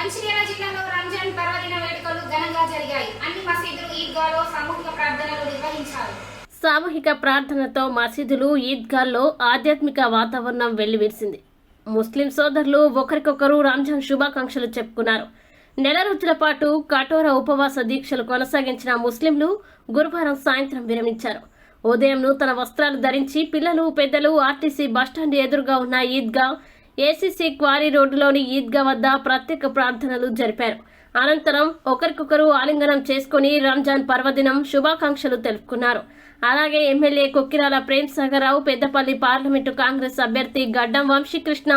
మంచిర్యాల జిల్లాలో రంజాన్ పర్వదిన వేడుకలు ఘనంగా జరిగాయి. అన్ని మసీదులు, ఈద్గాలో సామూహిక ప్రార్థనలు నిర్వహించారు. సామూహిక ప్రార్థనతో మసీదులు, ఈద్గాల్లో ఆధ్యాత్మిక వాతావరణం వెల్లివిరిసింది. ముస్లిం సోదరులు ఒకరికొకరు రంజాన్ శుభాకాంక్షలు చెప్పుకున్నారు. నెల రోజుల పాటు కఠోర ఉపవాస దీక్షలు కొనసాగించిన ముస్లింలు గురువారం సాయంత్రం విరమించారు. ఉదయం నూతన వస్త్రాలు ధరించి పిల్లలు, పెద్దలు ఆర్టీసీ బస్టాండ్ ఎదురుగా ఉన్న ఈద్గా, ఏసీసీ క్వారీ రోడ్డులోని ఈద్గా వద్ద ప్రత్యేక ప్రార్థనలు జరిపారు. అనంతరం ఒకరికొకరు ఆలింగనం చేసుకుని రంజాన్ పర్వదినం శుభాకాంక్షలు తెలుపుకున్నారు. అలాగే ఎమ్మెల్యే కొక్కిరాల ప్రేమ్సాగర్ రావు, పెద్దపల్లి పార్లమెంటు కాంగ్రెస్ అభ్యర్థి గడ్డం వంశీకృష్ణ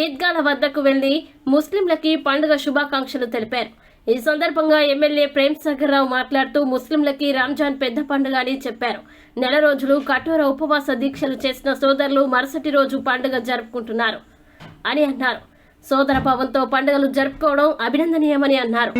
ఈద్గాల వద్దకు వెళ్లి ముస్లింలకి పండుగ శుభాకాంక్షలు తెలిపారు. ఈ సందర్భంగా ఎమ్మెల్యే ప్రేమ్సాగర్ రావు మాట్లాడుతూ ముస్లింలకి రంజాన్ పెద్ద పండుగ అని చెప్పారు. నెల రోజులు కఠోర ఉపవాస దీక్షలు చేసిన సోదరులు మరుసటి రోజు పండుగ జరుపుకుంటున్నారు అని అన్నారు. సోదర భావంతో పండుగలు జరుపుకోవడం అభినందనీయమని అన్నారు.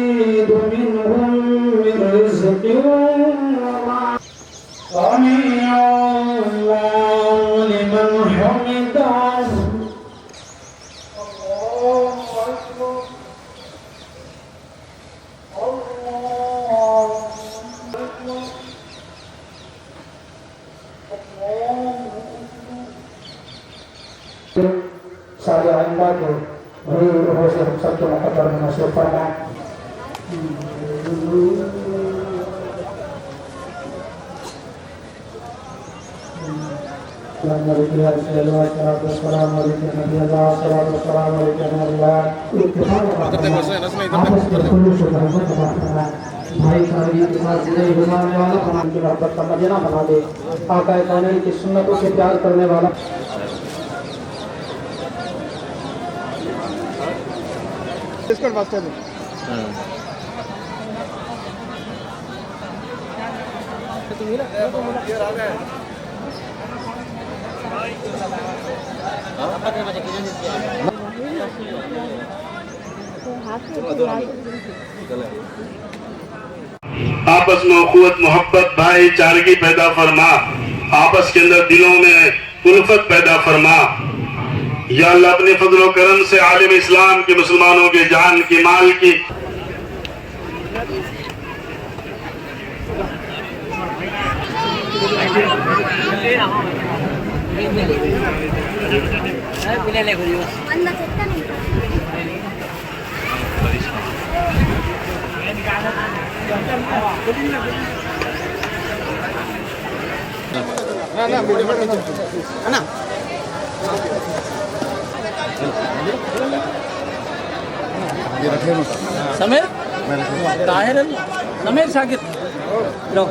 सारे आइंदा को भरी रूहों से हम सबके मुकद्दर में नसीब फरमाए। भाईचारे के साथ जिंदगी गुजारने वाला बना के मोहब्बत का मदीना बना दे। आका कौनैन की सुन्नतों से प्यार करने वाला आपस में अखुवत, मोहब्बत, भाईचारगी पैदा फरमा। आपस के अंदर दिलों में उल्फत पैदा फरमा। या अल्लाह अपने फजल करम से आलिम इस्लाम के, मुसलमानों के जान की, माल की समीर ताहिर समीर शाकिर लो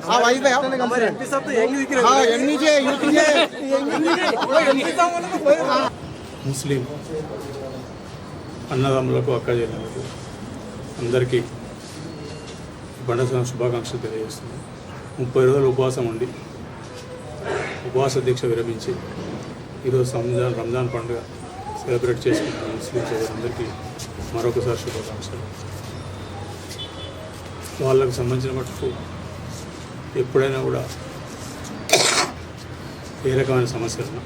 हां भाई पे आओ एमपी साहब तो यंग दिख रहे हां यंग नीचे यूथ नीचे ముస్లిం అన్నదమ్ములకు, అక్కజెల్లెలకు అందరికీ పండుగ శుభాకాంక్షలు తెలియజేస్తుంది. 30 రోజులు ఉపవాసం ఉండి ఉపవాస దీక్ష విరమించి ఈరోజు రంజాన్ పండుగ సెలబ్రేట్ చేసుకుంటున్న ముస్లిం సోదరులందరికీ మరొకసారి శుభాకాంక్షలు. వాళ్ళకు సంబంధించిన మటుకు ఎప్పుడైనా కూడా ఏ రకమైన సమస్యలను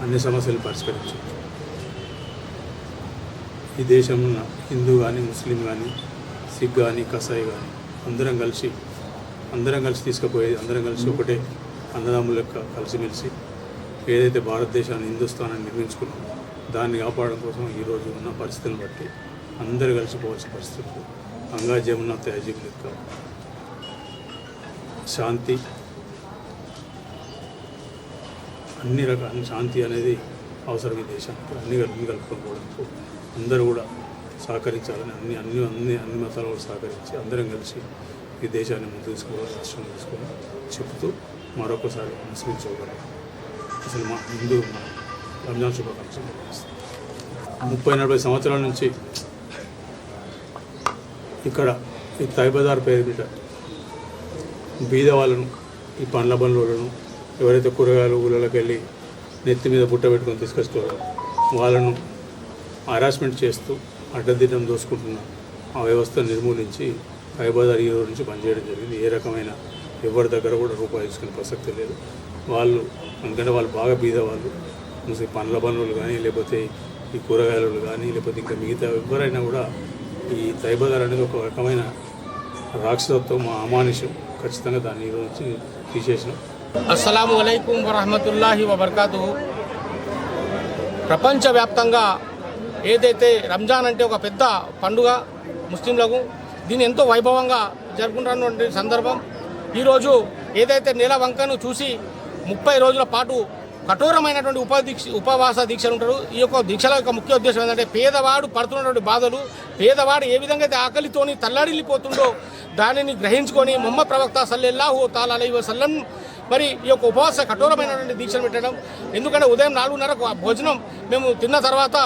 అన్ని సమస్యలు పరిష్కరించు. ఈ దేశంలో హిందూ కానీ, ముస్లిం కానీ, సిక్ కానీ, కసాయి కానీ అందరం కలిసి తీసుకుపోయేది, అందరం కలిసి ఒకటే అన్నదమ్ముల యొక్క కలిసిమెలిసి ఏదైతే భారతదేశాన్ని, హిందుస్థానాన్ని నిర్మించుకున్నామో దాన్ని కాపాడడం కోసం ఈరోజు ఉన్న పరిస్థితులను బట్టి అందరూ కలిసిపోవాల్సిన పరిస్థితులు. గంగా జమున తహజీబ్ లెక్క శాంతి, అన్ని రకాల శాంతి అనేది అవసరం ఈ దేశానికి. అన్ని కలుపుకోవడానికి అందరూ కూడా సహకరించాలని అన్ని మతాలు కూడా సహకరించి అందరం కలిసి ఈ దేశాన్ని ముందు తీసుకోవాలి, రాష్ట్రం తీసుకోవాలి చెప్తూ మరొకసారి ముస్లిం సోదరులు అసలు మా హిందూ రంజాన్ శుభాకాంక్షలు 30-40 సంవత్సరాల నుంచి ఇక్కడ ఈ తైబదార్ పేరు మీద బీద వాళ్ళను, ఈ పండ్ల బండ్లను ఎవరైతే కూరగాయలు ఊళ్ళలోకి వెళ్ళి నెత్తి మీద బుట్ట పెట్టుకొని తీసుకొస్తారో వాళ్ళను హరాస్మెంట్ చేస్తూ అడ్డదిడ్డం దోసుకుంటున్న ఆ వ్యవస్థను నిర్మూలించి తైబదార్ ఈ రోజు నుంచి పనిచేయడం జరిగింది. ఏ రకమైన ఎవరి దగ్గర కూడా రూపాయి తీసుకునే ప్రసక్తి లేదు. వాళ్ళు ఎందుకంటే వాళ్ళు బాగా బీద వాళ్ళు, పండ్ల బండ్లు కానీ లేకపోతే ఈ కూరగాయలు కానీ లేకపోతే ఇంకా మిగతా ఎవరైనా కూడా ఈ తైబదర్ అనేది ఒక రకమైన రాక్షసత్వం, అమానుషం. ఖచ్చితంగా దాన్ని ఈరోజు నుంచి తీసేసినాం. అస్సలాము అలైకుం వరహమతుల్లాహి వబర్కాతుహు. ప్రపంచవ్యాప్తంగా ఏదైతే రంజాన్ అంటే ఒక పెద్ద పండుగ ముస్లింలకు, దీన్ని ఎంతో వైభవంగా జరుపుకుంటున్నటువంటి సందర్భం. ఈరోజు ఏదైతే నెల వంకను చూసి 30 రోజుల పాటు కఠోరమైనటువంటి ఉపవాస దీక్షలు ఉంటారు. ఈ యొక్క దీక్షల యొక్క ముఖ్య ఉద్దేశం ఏంటంటే పేదవాడు పడుతున్నటువంటి బాధలు, పేదవాడు ఏ విధంగా అయితే ఆకలితోని తల్లడిల్లిపోతుండో దానిని గ్రహించుకొని ముహమ్మద్ ప్రవక్త సల్లల్లాహు తాలా అలైహి వసల్లం మరి ఈ యొక్క ఉపవాస కఠోరమైనటువంటి దీక్షలు పెట్టడం. ఎందుకంటే ఉదయం 4:30కు భోజనం మేము తిన్న తర్వాత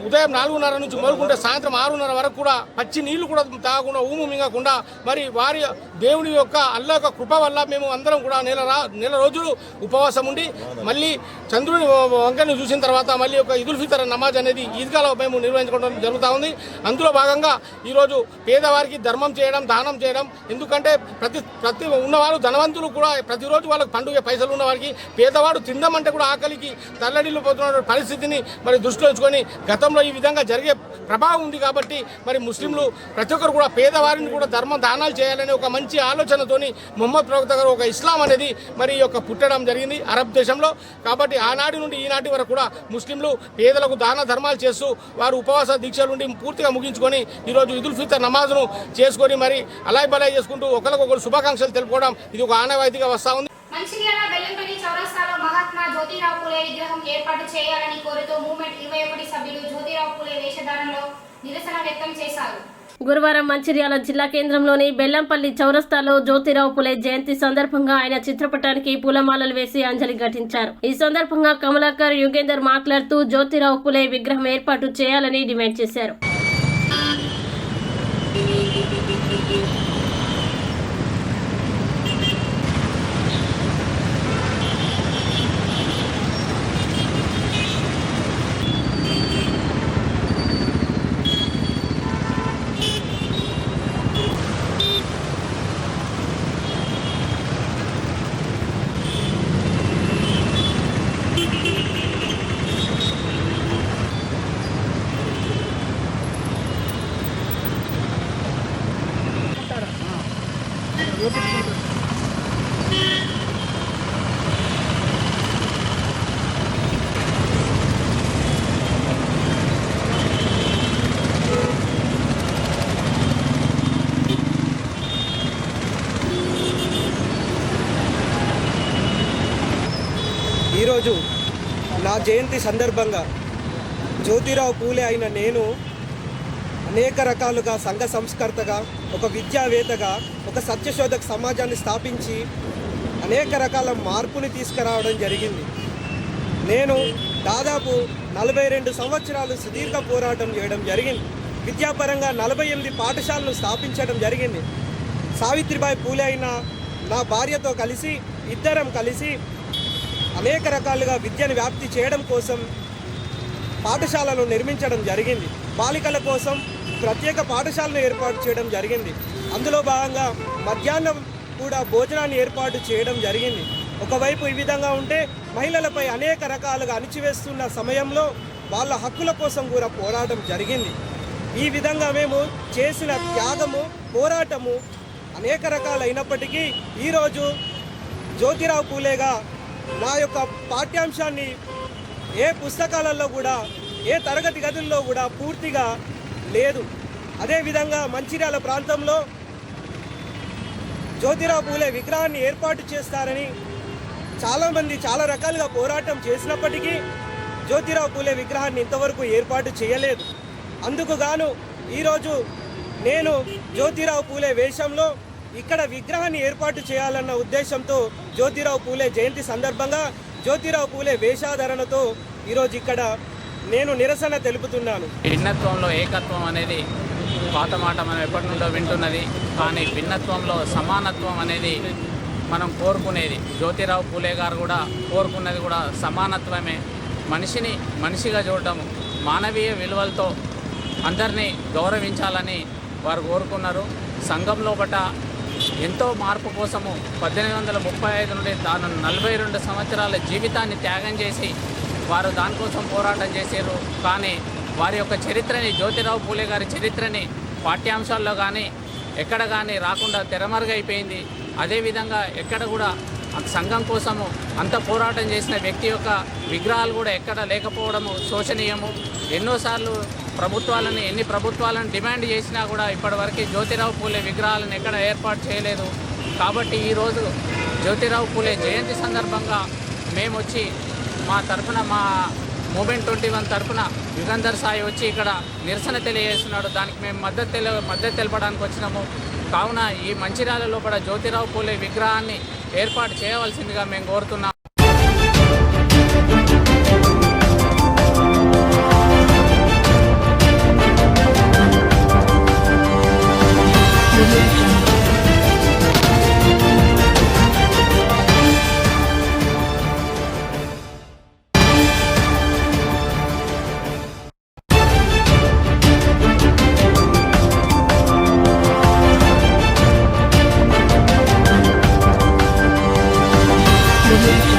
ఉదయం 4:30 నుంచి మొదలుకుంటే సాయంత్రం 6:30 వరకు కూడా పచ్చి నీళ్లు కూడా తాగకుండా, ఊము మింగకుండా, మరి వారి దేవుడి యొక్క అల్లా యొక్క కృప వల్ల మేము అందరం కూడా నెల రోజులు ఉపవాసం ఉండి మళ్ళీ చంద్రుని వంకను చూసిన తర్వాత మళ్ళీ ఒక ఈదుల్ ఫితర్ నమాజ్ అనేది ఈద్గాలో మేము నిర్వహించుకోవడం జరుగుతూ ఉంది. అందులో భాగంగా ఈరోజు పేదవారికి ధర్మం చేయడం, దానం చేయడం. ఎందుకంటే ప్రతి ఉన్నవారు ధనవంతులు కూడా ప్రతిరోజు వాళ్ళకి పండుగ పైసలు ఉన్నవారికి పేదవాడు తిందామంటే కూడా ఆకలికి తల్లడిల్లు పోతున్న పరిస్థితిని మరి దృష్టిలో ఉంచుకొని గతంలో ఈ విధంగా జరిగే ప్రభావం ఉంది కాబట్టి మరి ముస్లింలు ప్రతి ఒక్కరు కూడా పేదవారిని కూడా దానాలు చేయాలనే ఒక మంచి ఆలోచనతోని ముహమ్మద్ ప్రవక్త గారు ఒక ఇస్లాం అనేది మరి ఈ యొక్క పుట్టడం జరిగింది అరబ్ దేశంలో. కాబట్టి ఆనాటి నుండి ఈనాటి వరకు కూడా ముస్లింలు పేదలకు దాన ధర్మాలు చేస్తూ వారు ఉపవాస దీక్షల నుండి పూర్తిగా ముగించుకొని ఈరోజు ఈదుల్ ఫితర్ నమాజ్ను చేసుకొని మరి అలాయ్ బలాయ్ చేసుకుంటూ ఒకరికొకరు శుభాకాంక్షలు తెలుపుకోవడం ఇది ఒక ఆనవాయితీగా వస్తూ ఉంది. మంచిర్యాల బెల్లంపల్లి చౌరస్తాలో మహాత్మా జ్యోతిరావు పూలే విగ్రహం ఏర్పాటు చేయాలని కోరుతూ మూవ్మెంట్ 21 సభ్యులు జ్యోతిరావు పూలే వేషధారణలో నిరసన వ్యక్తం చేశారు. గురువారం మంచిర్యాల జిల్లా కేంద్రంలోని బెల్లంపల్లి చౌరస్తాలో జ్యోతిరావు పూలే జయంతి సందర్భంగా ఆయన చిత్రపటానికి పూలమాలలు వేసి అంజలి ఘటించారు. ఈ సందర్భంగా కమలాకర్ యుగేందర్ మాట్లాడుతూ జ్యోతిరావు పూలే విగ్రహం ఏర్పాటు చేయాలని డిమాండ్ చేశారు. ఈరోజు నా జయంతి సందర్భంగా జ్యోతిరావు పూలే అయిన నేను అనేక రకాలుగా సంఘ సంస్కర్తగా, ఒక విద్యావేత్తగా, ఒక సత్యశోధక సమాజాన్ని స్థాపించి అనేక రకాల మార్పుని తీసుకురావడం జరిగింది. నేను దాదాపు 42 సంవత్సరాలు సుదీర్ఘ పోరాటం చేయడం జరిగింది. విద్యాపరంగా 48 పాఠశాలను స్థాపించడం జరిగింది. సావిత్రిబాయి పూలే అయిన నా భార్యతో కలిసి ఇద్దరం కలిసి అనేక రకాలుగా విద్యను వ్యాప్తి చేయడం కోసం పాఠశాలను నిర్మించడం జరిగింది. బాలికల కోసం ప్రత్యేక పాఠశాలను ఏర్పాటు చేయడం జరిగింది. అందులో భాగంగా మధ్యాహ్నం కూడా భోజనాన్ని ఏర్పాటు చేయడం జరిగింది. ఒకవైపు ఈ విధంగా ఉంటే మహిళలపై అనేక రకాలుగా అణిచివేస్తున్న సమయంలో వాళ్ళ హక్కుల కోసం కూడా పోరాటం జరిగింది. ఈ విధంగా మేము చేసిన త్యాగము, పోరాటము అనేక రకాలైనప్పటికీ ఈరోజు జ్యోతిరావు పూలేగా నా యొక్క పాఠ్యాంశాన్ని ఏ పుస్తకాలలో కూడా, ఏ తరగతి గదుల్లో కూడా పూర్తిగా లేదు. అదేవిధంగా మంచిర్యాల ప్రాంతంలో జ్యోతిరావు పూలే విగ్రహాన్ని ఏర్పాటు చేస్తారని చాలామంది చాలా రకాలుగా పోరాటం చేసినప్పటికీ జ్యోతిరావు పూలే విగ్రహాన్ని ఇంతవరకు ఏర్పాటు చేయలేదు. అందుకు గాను ఈరోజు నేను జ్యోతిరావు పూలే వేషంలో ఇక్కడ విగ్రహాన్ని ఏర్పాటు చేయాలన్న ఉద్దేశంతో జ్యోతిరావు పూలే జయంతి సందర్భంగా జ్యోతిరావు పూలే వేషాధరణతో ఈరోజు ఇక్కడ నేను నిరసన తెలుపుతున్నాను. భిన్నత్వంలో ఏకత్వం అనేది పాత మాట మనం ఎప్పటి నుండో వింటున్నది. కానీ భిన్నత్వంలో సమానత్వం అనేది మనం కోరుకునేది. జ్యోతిరావు పూలే గారు కూడా కోరుకున్నది కూడా సమానత్వమే. మనిషిని మనిషిగా చూడటం, మానవీయ విలువలతో అందరినీ గౌరవించాలని వారు కోరుకున్నారు. సంఘం లోపట ఎంతో మార్పు కోసము 1835 నుండి తాను 42 సంవత్సరాల జీవితాన్ని త్యాగం చేసి వారు దానికోసం పోరాటం చేశారు. కానీ వారి యొక్క చరిత్రని, జ్యోతిరావు పూలే గారి చరిత్రని పాఠ్యాంశాల్లో కానీ ఎక్కడ కానీ రాకుండా తెరమరుగైపోయింది. అదేవిధంగా ఎక్కడ కూడా సంఘం కోసము అంత పోరాటం చేసిన వ్యక్తి యొక్క విగ్రహాలు కూడా ఎక్కడ లేకపోవడము శోచనీయము. ఎన్నోసార్లు ఎన్ని ప్రభుత్వాలను డిమాండ్ చేసినా కూడా ఇప్పటివరకు జ్యోతిరావు పూలే విగ్రహాలను ఎక్కడ ఏర్పాటు చేయలేదు. కాబట్టి ఈరోజు జ్యోతిరావు పూలే జయంతి సందర్భంగా మేము వచ్చి మా తరఫున, మా మూమెంట్ 21 తరఫున యుగంధర్ సాయి వచ్చి ఇక్కడ నిరసన తెలియజేస్తున్నాడు. దానికి మేము మద్దతు తెలపడానికి వచ్చినాము. కావున ఈ మంచిర్యాల లోపల జ్యోతిరావు పూలే విగ్రహాన్ని ఏర్పాటు చేయవలసిందిగా మేము కోరుతున్నాం. Thank you.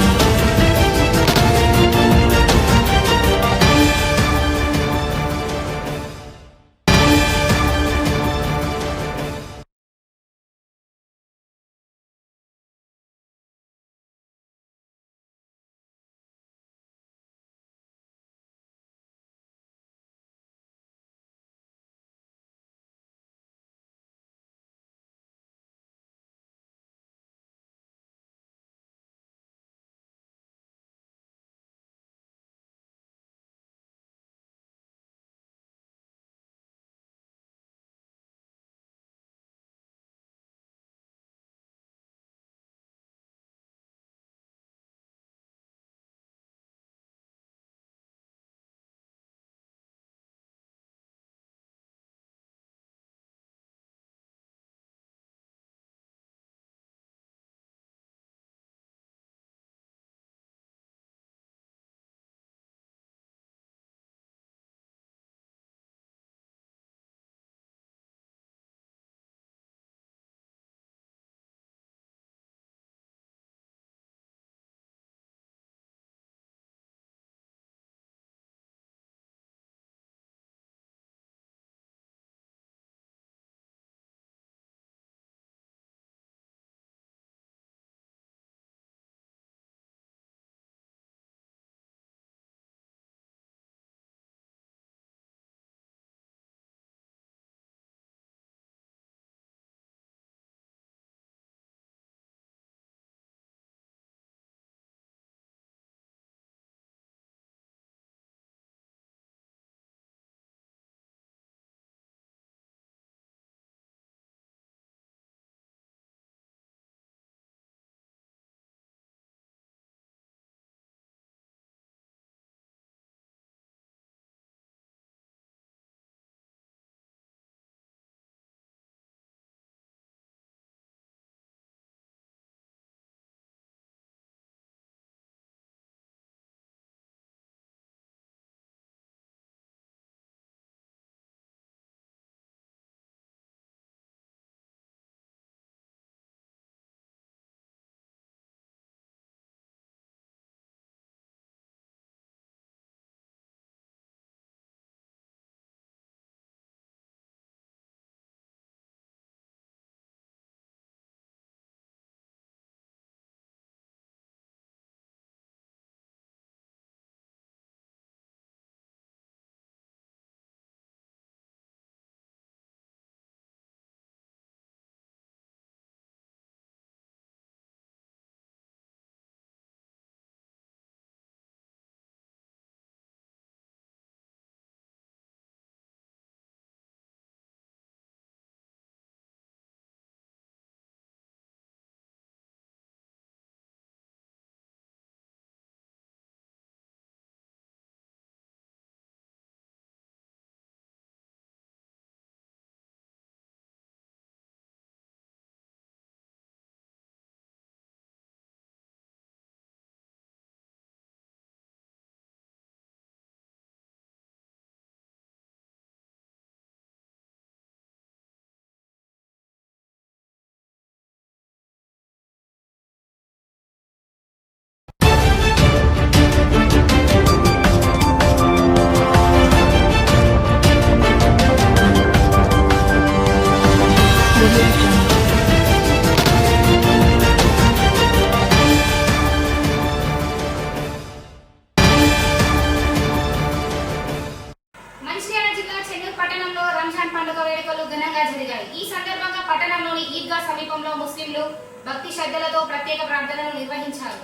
మంచిర్యాల జిల్లా చెన్నూరు పట్టణంలో రంజాన్ పండుగ వేడుకలు ఘనంగా జరిగాయి. ఈ సందర్భంగా పట్టణంలోని ఈద్గా సమీపంలో ముస్లింలు భక్తి శ్రద్ధలతో ప్రత్యేక ప్రార్థనలు నిర్వహించారు.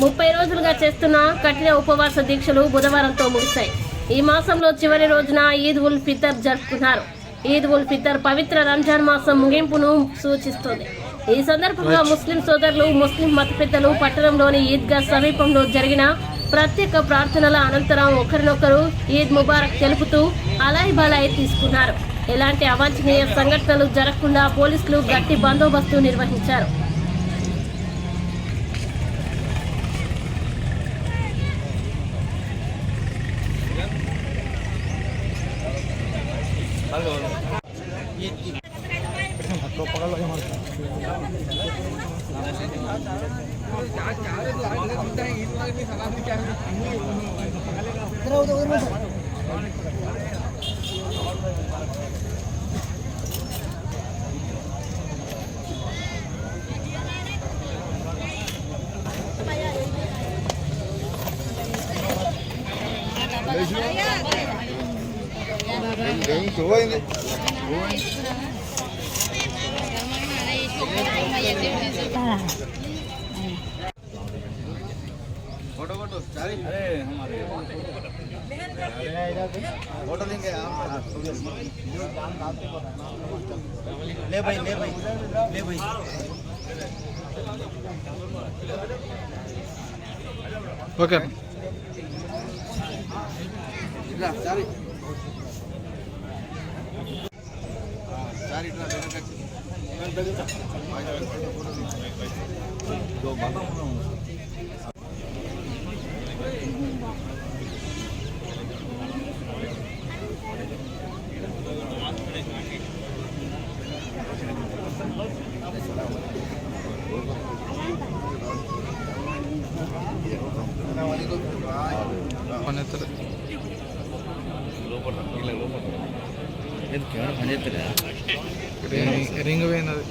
30 రోజులుగా చేస్తున్న కఠిన ఉపవాస దీక్షలు బుధవారంతో ముగిశాయి. ఈ మాసంలో చివరి రోజున ఈద్ ఉల్ ఫితర్ జరుపుకున్నారు. ఈద్ ఉల్ ఫితర్ పవిత్ర రంజాన్ మాసం ముగింపును సూచిస్తుంది. ఈ సందర్భంగా ముస్లిం సోదరులు, ముస్లిం మత పెద్దలు పట్టణంలోని ఈద్గా సమీపంలో జరిగిన ప్రత్యేక ప్రార్థనల అనంతరం ఒకరినొకరు ఈద్ ముబారక్ తెలుపుతూ అలాయ్ బలాయ్ తీసుకున్నారు. ఎలాంటి అవాంఛనీయ సంఘటనలు జరగకుండా పోలీసులు గట్టి బందోబస్తు నిర్వహించారు. फोटो लेंगे ले भाई ले भाई ले भाई ओके सारी सारी दो बात రింగ్ పోయినది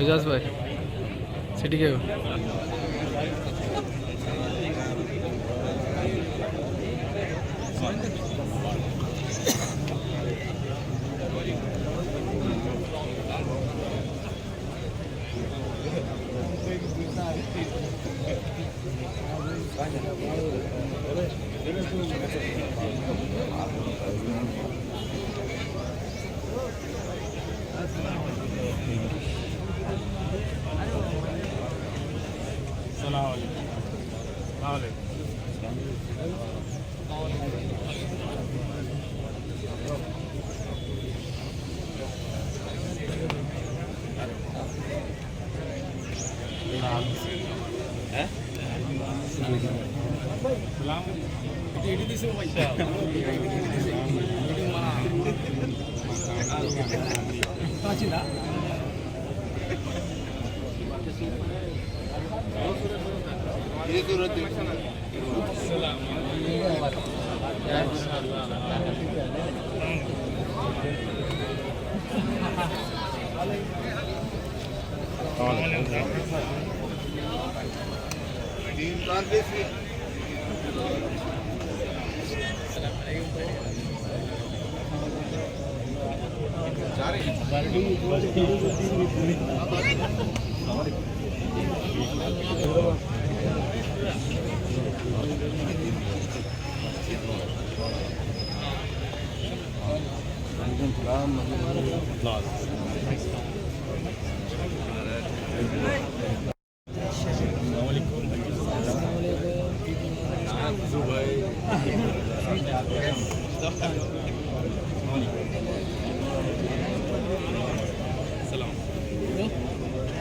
एजाज भाई सिटी के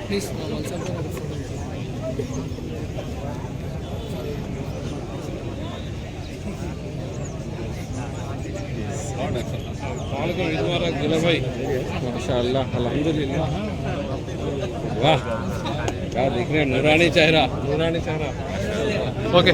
Please, ईद मुबारक गिला भाई माशाअल्लाह अल्हम्दुलिल्लाह वाह क्या देख रहे हैं नूरानी चेहरा ओके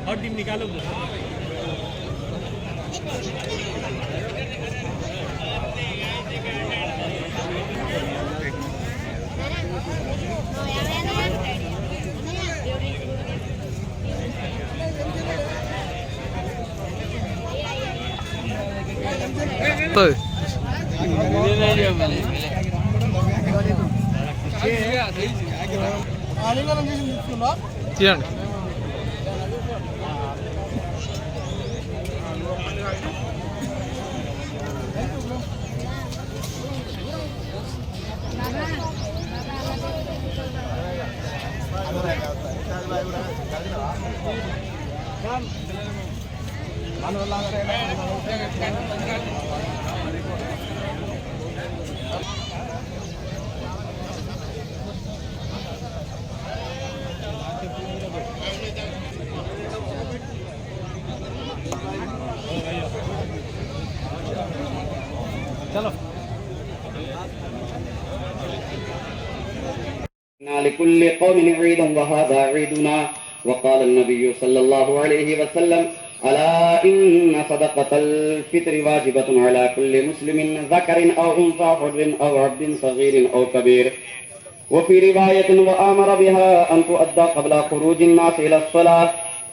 और टीम निकालो తీయండి चलो لكل قوم عيدا وهذا عيدنا وقال النبي صلى الله عليه وسلم ألا إن صدقة الفطر واجبة على كل مسلم ذكر أو أنثى حر أو عبد صغير أو كبير وفي رواية وآمر بها أن تؤدى قبل خروج الناس إلى الصلاة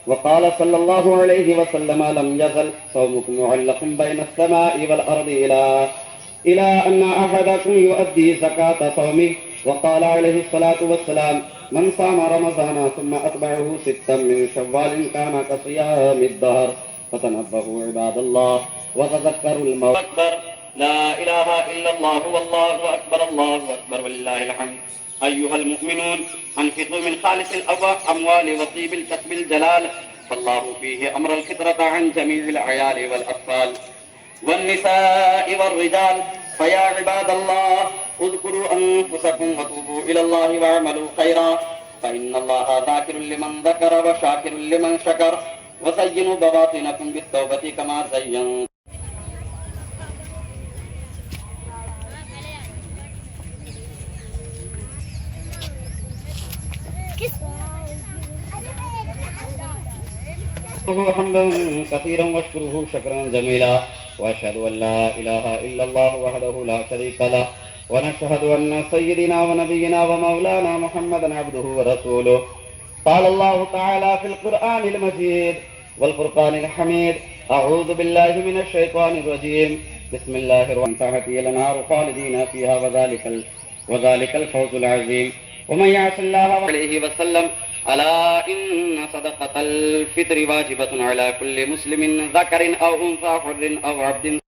وقال صلى الله عليه وسلم لم يزل صومكم معلق بين السماء والأرض إلى أن أحدكم يؤدي زكاة صومه وقال عليه الصلاة والسلام من صام رمضان ثم أتبعه 6 من شوال كان كصيام الدهر فتنبهوا عباد الله وتذكروا الموت أكبر لا إله إلا الله والله أكبر الله أكبر ولله الحمد أيها المؤمنون أنفقوا من خالص الأموال وطيب الكسب الجلال فالله فيه أمر الفطرة عن جميع العيال والأطفال والنساء والرجال فيا عباد الله اذكروا أنفسكم وتوبوا إلى الله واعملوا خيرا فإن الله ذاكر لمن ذكر وشاكر لمن شكر وزينوا بواطنكم بالتوبة كما زينتم حمدا كثيرا واشكره شكرا جميلا واشهد ان لا اله الا الله وحده لا شريك له ونشهد ان سيدنا ونبينا ومولانا محمدا عبده ورسوله قال الله تعالى في القران المجيد والفرقان الحميد اعوذ بالله من الشيطان الرجيم بسم الله الرحمن الرحيم تحتي الانهار خالدين فيها وذلك الفوز العظيم ومن يعص الله عليه وسلم ألا إن صدقة الفطر واجبة على كل مسلم ذكر أو أنثى حر أو عبد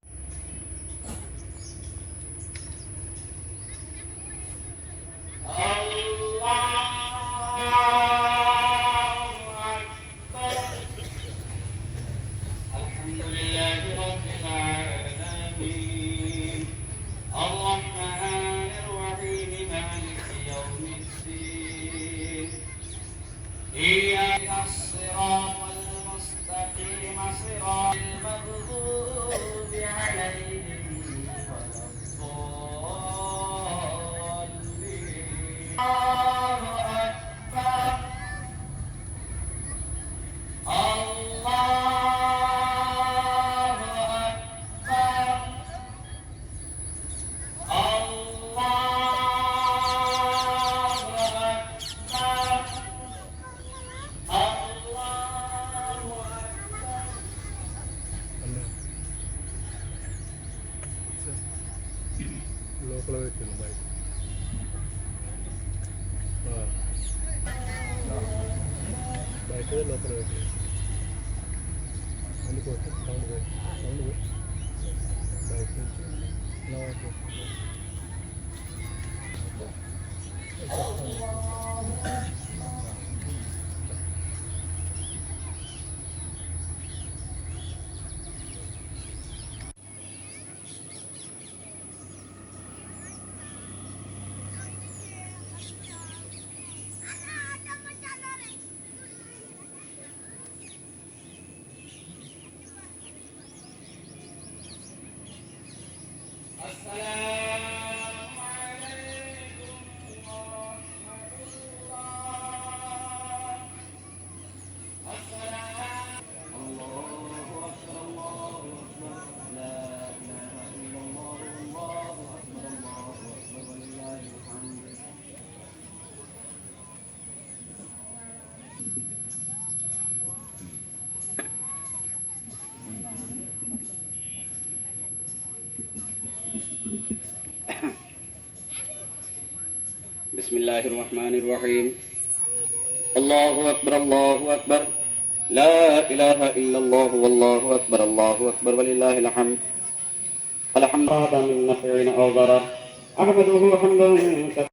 إياك الصراط المستقيم صراط المغضوب عليهم ولا الضالين الله أكبر الله أكبر లోపల పెట్టింది బయట బయట లోపల పెట్టింది అందుకోసం సౌండ్ బయట నుంచి بسم الله الرحمن الرحيم الله أكبر الله أكبر لا إله إلا الله والله أكبر ولله الحمد الحمد لله من نفع أو ضرر أحمده حمدا كثيرا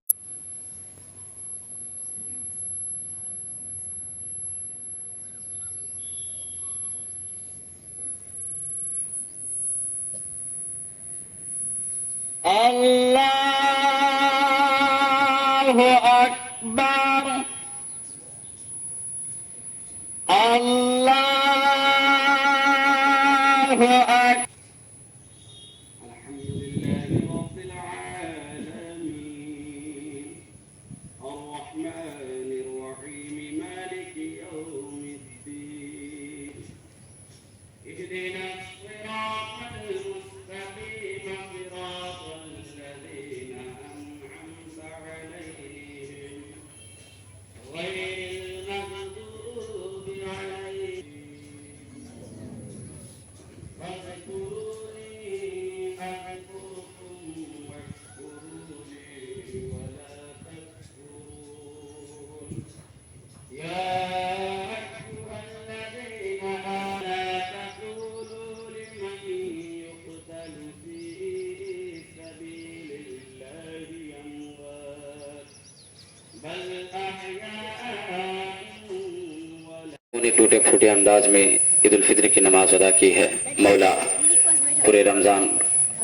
الله أكبر الله أكبر الحمد لله رب العالمين الرحمن الرحيم مالك يوم الدين اهدنا الصراط المستقيم صراط الذين أنعمت عليهم غير المغضوب عليهم فاذكروني أذكركم واشكروني ولا تكفرون يا أيها الذين آمنوا تقولوا لمن يقتل في سبيل الله أموات بل أحياء نے ٹوٹے پھوٹے انداز میں عید الفطر کی نماز ادا کی ہے. مولا پورے رمضان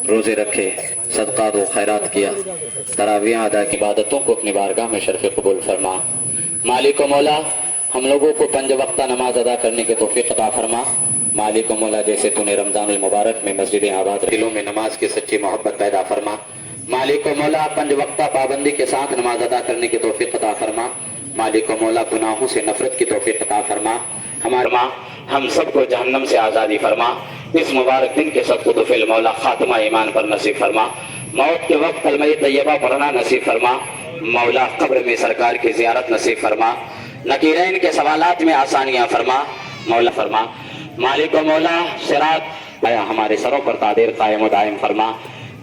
روزے رکھے، صدقات و خیرات کیا، تراویح ادا کی، عبادتوں کو اپنی بارگاہ میں شرف قبول فرما. مالک و مولا ہم لوگوں کو 5 وقتہ نماز ادا کرنے کے توفیق عطا فرما. مالک و مولا جیسے تو نے رمضان المبارک میں مسجدیں آباد، دلوں میں نماز کی سچی محبت پیدا فرما. مالک و مولا 5 وقتہ پابندی کے ساتھ نماز ادا کرنے کی توفیق عطا فرما. مالک و مولا گناہوں سے نفرت کی توفیق عطا فرما. ہمارے ماں ہم سب کو جہنم سے آزادی فرما. اس مبارک دن کے سب کو تو فی مولا خاتمہ ایمان پر نصیب فرما. موت کے وقت کلمہ طیبہ پڑھنا نصیب فرما. مولا قبر میں سرکار کی زیارت نصیب فرما. نکیرین کے سوالات میں آسانیاں فرما. مولا فرما. مالک و مولا صراط ہمارے سروں پر قادر قائم و دائم فرما.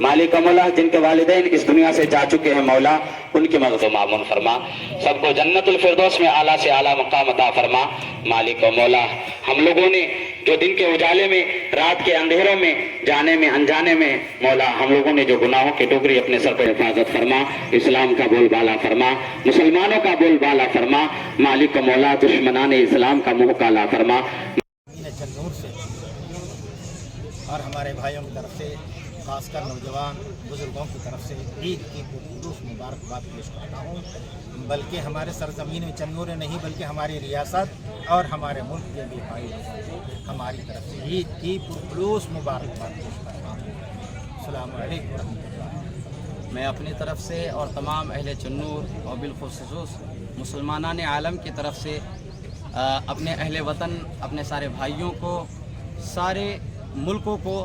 مالک و مولا جن کے والدین اس دنیا سے جا چکے ہیں مولا ان کی مغفرت معمون فرما. سب کو جنت الفردوس میں اعلیٰ سے اعلیٰ مقام عطا فرما. مالک و مولا ہم لوگوں نے جو دن کے اجالے میں، رات کے اندھیروں میں، جانے میں انجانے میں مولا ہم لوگوں نے جو گناہوں کی ٹوکری اپنے سر پر حفاظت فرما. اسلام کا بول بالا فرما، مسلمانوں کا بول بالا فرما. مالک و مولا دشمنان اسلام کا منہ کالا فرما. چنور سے اور ہمارے بھائیوں کی طرف سے، خاص کر نوجوان بزرگوں کی طرف سے عید کی خصوص مبارکباد پیش کرتا ہوں. بلکہ ہمارے سرزمین میں چنور نہیں بلکہ ہماری ریاست اور ہمارے ملک کے بھی بھائی ہماری طرف سے عید کی خصوص مبارکباد پیش کرتا ہوں. السلام علیکم ورحمۃ اللہ. میں اپنی طرف سے اور تمام اہل چنور اور بالخصوص مسلمانان عالم کی طرف سے اپنے اہل وطن، اپنے سارے بھائیوں کو، سارے ملکوں کو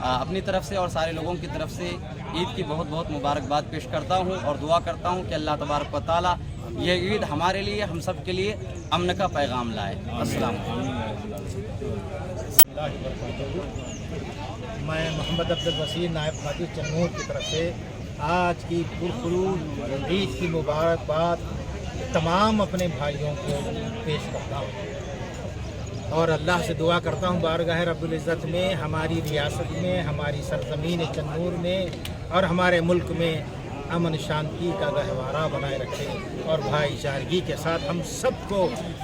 اپنی طرف سے اور سارے لوگوں کی طرف سے عید کی بہت بہت مبارکباد پیش کرتا ہوں اور دعا کرتا ہوں کہ اللہ تبارک و تعالیٰ یہ عید ہمارے لیے، ہم سب کے لیے امن کا پیغام لائے. السلام علیکم. میں محمد عبدالوسیع نائب قاضی چنور کی طرف سے آج کی پرخلود عید کی مبارکباد تمام اپنے بھائیوں کو پیش کرتا ہوں. और अल्लाह से दुआ करता हूँ बारगाह रब्बुल इज़्ज़त में हमारी रियासत में, हमारी सरज़मीन चन्नूर में और हमारे मुल्क में अमन शांति का गहवारा बनाए रखें और भाईचारगी के साथ हम सबको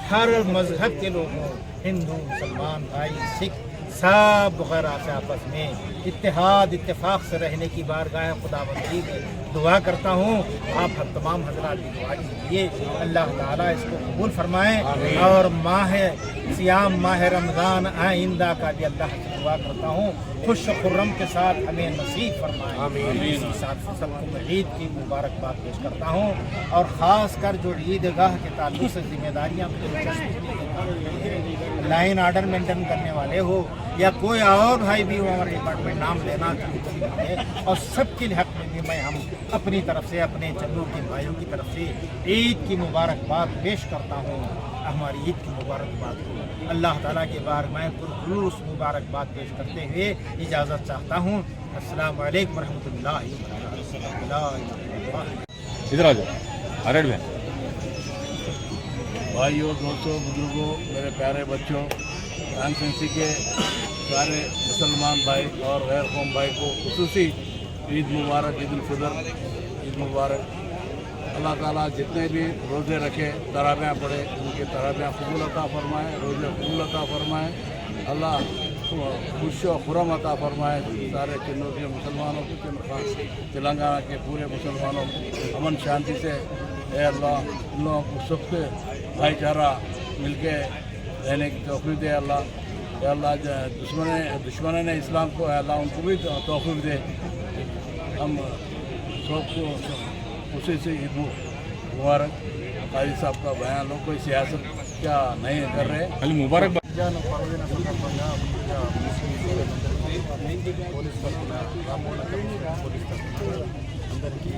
हर मज़हब के लोगों, हिंदू मुसलमान भाई सिख सब वगैरह से आपस में इत्तेहाद इत्तेफाक से रहने की बारगाह खुदाबंदी में दुआ करता हूँ। आप हम तमाम हज़रात की दुआ कीजिए, अल्लाह ताला इसको कबूल फरमाएँ और माह सियाम माह रमज़ान आइंदा का भी अल्लाह से दुआ करता हूँ खुश खुर्रम के साथ हमें नसीब फरमाएँ। इसी साथ सबको मैं ईद की मुबारकबाद पेश करता हूँ और ख़ास कर जो ईदगाह के ताल्लुक़ से जिम्मेदारियाँ लाइन आर्डर मेंटेन करने वाले हो या कोई और भाई भी हो, हमारे डिपार्टमेंट नाम लेना है और सबके हक़ में भी मैं हम अपनी तरफ से अपने चन्नू के भाइयों की तरफ से ईद की मुबारकबाद पेश करता हूँ। हमारी ईद की मुबारकबाद को अल्लाह ताला के बार मैं पुरखुलूस मुबारकबाद पेश करते हुए इजाज़त चाहता हूँ। अस्सलाम वालेकुम रहमतुल्लाहि व बरकातहू। इधर आ जाओ, अरेड में भाइयों, दोस्तों, बुजुर्गों, मेरे प्यारे बच्चों, कॉन्स्टिट्यूंसी के सारे मुसलमान भाई और गैर कौम भाई को खुसूसी ईद मुबारक, ईद उल फितर, ईद मुबारक। अल्लाह ताला जितने भी रोज़े रखे, तरावियाँ पढ़े, उनके तरावियाँ कबूल अता फरमाए, रोज़े कबूल अता फरमाए। अल्लाह खुश और खुरम अता फरमाए सारे चिन्हों के मुसलमानों को, तेलंगाना के पूरे मुसलमानों को अमन शांति से अल्लाह उन लोगों को सुख भाईचारा मिलके रहने की तौफीक दे। अल्लाह दुश्मन ने इस्लाम को अल्लाह उनको भी तौफीक दे। हम सबको उसी से ईद मुबारक। काजी साहब का बयान, लोग कोई सियासत क्या नहीं कर रहे, खाली मुबारक। పర్వదిన సందర్భంగా ముందుగా ముస్లిం పోలీస్ తరఫున రామోహన్ పోలీస్ తరఫున అందరికీ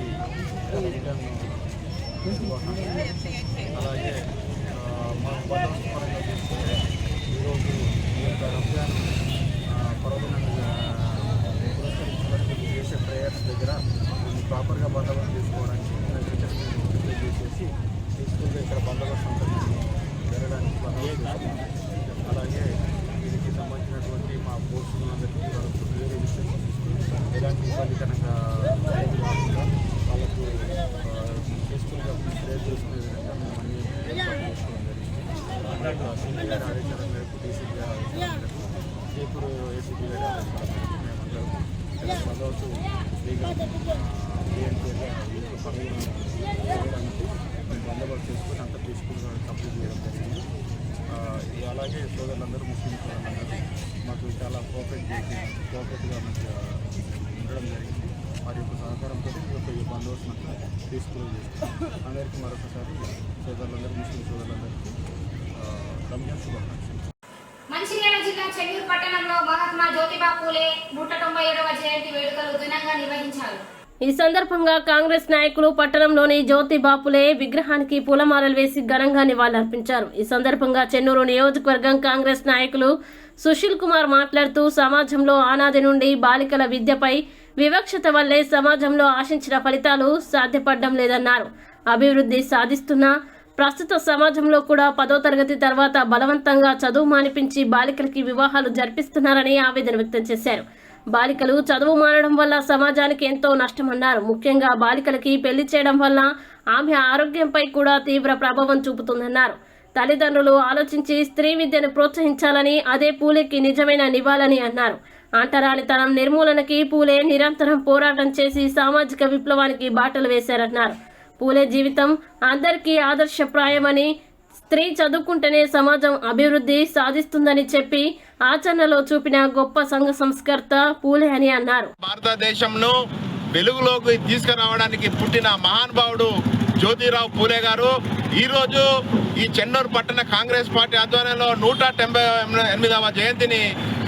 అలాగే మా బందోబస్తు పరంగా చూసుకుంటే ఈరోజు ఈ యొక్క రంజాన్ పర్వదినాన్ని పురస్కరించుకోవడానికి చేసే ప్రేయర్స్ దగ్గర ప్రాపర్గా బందోబస్తు చేసుకోవడానికి టీచర్స్ చేసేసి తీసుకుంటే ఇక్కడ బందోబస్తు ఉంటుంది జరగడానికి బందోబస్తు. అలాగే దీనికి సంబంధించినటువంటి మా పోస్టులందరికీ వాళ్ళకు వేరే విషయం ఎలాంటి ఇబ్బందికరంగా కాకుండా వాళ్ళకు పీస్ఫుల్గా ప్రేర్ చేసుకునే విధంగా మేము అన్ని ఏర్పాటు చేసుకోవడం జరిగింది. సిపి గారి ఆదేశాల మేరకు, డీసీపీ గారి ఆదేశాల మేరకు, జైపూర్ ఏసీపీ గారి ఆదేశాల మేరకు మేమందరం బందోబస్తు ఫ్రీగా చేయడానికి మేము బందోబస్తు చేసుకొని అంతా పీస్ఫుల్గా కంప్లీట్ చేయడం జరిగింది. అలాగే సోదరులందరూ, ముస్లిం సోదరులందరూ మాకు చాలా కోఆపరేటివ్గా మంచిగా ఉండడం జరిగింది. వారి యొక్క సహకారంతో ఈ బందోబస్తు పీస్ఫుల్గా చేస్తాం. అందరికీ మరొకసారి సోదరులందరూ, ముస్లిం సోదరులందరికీ రంజాన్ శుభాకాంక్షలు. మంచిర్యాల జిల్లా చెన్నూరు పట్టణంలో మహాత్మా జ్యోతిబా పూలే 197వ జయంతి వేడుకలు ఘనంగా నిర్వహించారు. ఈ సందర్భంగా కాంగ్రెస్ నాయకులు పట్టణంలోని జ్యోతిబా పూలే విగ్రహానికి పూలమాలలు వేసి ఘనంగా నివాళులర్పించారు. ఈ సందర్భంగా చెన్నూరు నియోజకవర్గం కాంగ్రెస్ నాయకులు సుశీల్ కుమార్ మాట్లాడుతూ సమాజంలో ఆనాది నుండి బాలికల విద్యపై వివక్షత వల్లే సమాజంలో ఆశించిన ఫలితాలు సాధ్యపడడం లేదన్నారు. అభివృద్ధి సాధిస్తున్న ప్రస్తుత సమాజంలో కూడా 10వ తరగతి తర్వాత బలవంతంగా చదువు మానిపించి బాలికలకి వివాహాలు జరిపిస్తున్నారని ఆవేదన వ్యక్తం చేశారు. బాలికలు చదువు మానడం వల్ల సమాజానికి ఎంతో నష్టమన్నారు. ముఖ్యంగా బాలికలకి పెళ్లి చేయడం వల్ల ఆమె ఆరోగ్యంపై కూడా తీవ్ర ప్రభావం చూపుతుందన్నారు. తల్లిదండ్రులు ఆలోచించి స్త్రీ విద్యను ప్రోత్సహించాలని, అదే పూలేకి నిజమైన నివాళని అన్నారు. అంటరానితనం నిర్మూలనకి పూలే నిరంతరం పోరాటం చేసి సామాజిక విప్లవానికి బాటలు వేశారన్నారు. పూలే జీవితం అందరికీ ఆదర్శప్రాయమని, స్త్రీ చదువుకుంటేనే సమాజం అభివృద్ధి సాధిస్తుందని చెప్పి ఆచరణలో చూపిన గొప్ప సంఘ సంస్కర్త పూలే అని అన్నారు. భారతదేశంను వెలుగులోకి తీసుకురావడానికి పుట్టిన మహానుభావుడు జ్యోతిరావు పూలే గారు ఈరోజు ఈ చెన్నూరు పట్టణ కాంగ్రెస్ పార్టీ ఆధ్వర్యంలో 178వ జయంతిని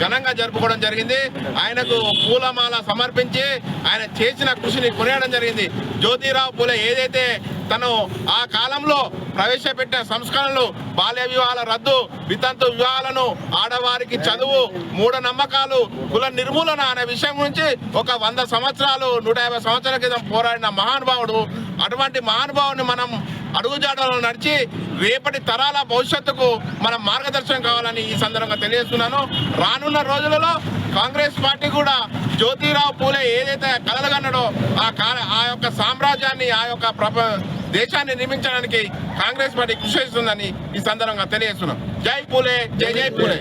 ఘనంగా జరుపుకోవడం జరిగింది. ఆయనకు పూలమాల సమర్పించి ఆయన చేసిన కృషిని కొనియడం జరిగింది. జ్యోతిరావు పూలే ఏదైతే తను ఆ కాలంలో ప్రవేశపెట్టిన సంస్కరణలు, బాల్య వివాహాల రద్దు, వితంతు వివాహాలను, ఆడవారికి చదువు, మూఢనమ్మకాలు, కుల నిర్మూలన అనే విషయం గురించి ఒక 100 సంవత్సరాలు 150 సంవత్సరాల క్రితం పోరాడిన మహానుభావుడు. అటువంటి మహానుభావుడు మహానుభావుని మనం అడుగుజాడలో నడిచి రేపటి తరాల భవిష్యత్తుకు మనం మార్గదర్శనం కావాలని ఈ సందర్భంగా తెలియజేస్తున్నాను. రానున్న రోజులలో కాంగ్రెస్ పార్టీ కూడా జ్యోతిరావు పూలే ఏదైతే కలలుగన్నాడో ఆ యొక్క సామ్రాజ్యాన్ని ఆ యొక్క దేశాన్ని నిర్మించడానికి కాంగ్రెస్ పార్టీ కృషి చేస్తుందని ఈ సందర్భంగా తెలియజేస్తున్నాం. జై పూలే, జై జై పూలే.